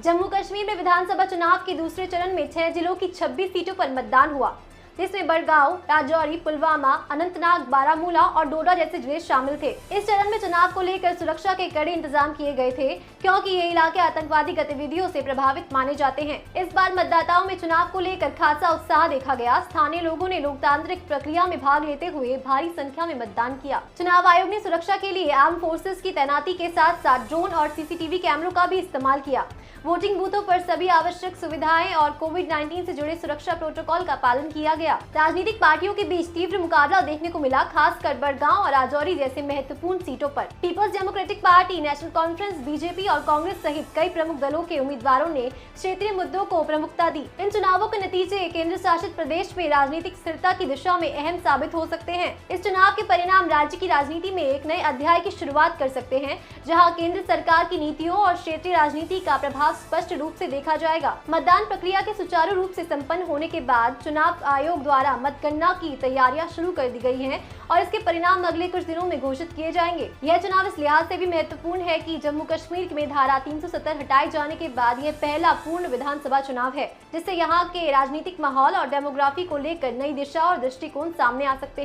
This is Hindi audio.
जम्मू कश्मीर में विधानसभा चुनाव के दूसरे चरण में 6 जिलों की 26 सीटों पर मतदान हुआ, जिसमें बड़गांव, राजौरी, पुलवामा, अनंतनाग, बारामूला और डोडा जैसे जिले शामिल थे। इस चरण में चुनाव को लेकर सुरक्षा के कड़े इंतजाम किए गए थे, क्योंकि ये इलाके आतंकवादी गतिविधियों से प्रभावित माने जाते हैं। इस बार मतदाताओं में चुनाव को लेकर खासा उत्साह देखा गया। स्थानीय लोगों ने लोकतांत्रिक प्रक्रिया में भाग लेते हुए भारी संख्या में मतदान किया। चुनाव आयोग ने सुरक्षा के लिए आर्म फोर्सेज की तैनाती के साथ साथ ड्रोन और सीसीटीवी कैमरों का भी इस्तेमाल किया। वोटिंग बूथों पर सभी आवश्यक सुविधाएं और कोविड-19 से जुड़े सुरक्षा प्रोटोकॉल का पालन किया गया। राजनीतिक पार्टियों के बीच तीव्र मुकाबला देखने को मिला, खासकर बड़गांव और राजौरी जैसे महत्वपूर्ण सीटों पर। People's Democratic Party, National Conference, BJP और कांग्रेस सहित कई प्रमुख दलों के उम्मीदवारों ने क्षेत्रीय मुद्दों को प्रमुखता दी। इन चुनावों के नतीजे केंद्र शासित प्रदेश में राजनीतिक स्थिरता की दिशा में अहम साबित हो सकते हैं। इस चुनाव के परिणाम राज्य की राजनीति में एक नए अध्याय की शुरुआत कर सकते हैं, जहाँ केंद्र सरकार की नीतियों और क्षेत्रीय राजनीति का प्रभाव स्पष्ट रूप से देखा जाएगा। मतदान प्रक्रिया के सुचारू रूप से संपन्न होने के बाद चुनाव आयोग द्वारा मतगणना की तैयारियां शुरू कर दी गई हैं और इसके परिणाम अगले कुछ दिनों में घोषित किए जाएंगे। यह चुनाव इस लिहाज से भी महत्वपूर्ण है कि जम्मू कश्मीर में धारा 370 हटाए जाने के बाद यह पहला पूर्ण विधानसभा चुनाव है, जिससे यहाँ के राजनीतिक माहौल और डेमोग्राफी को लेकर नई दिशा और दृष्टिकोण सामने आ सकते हैं।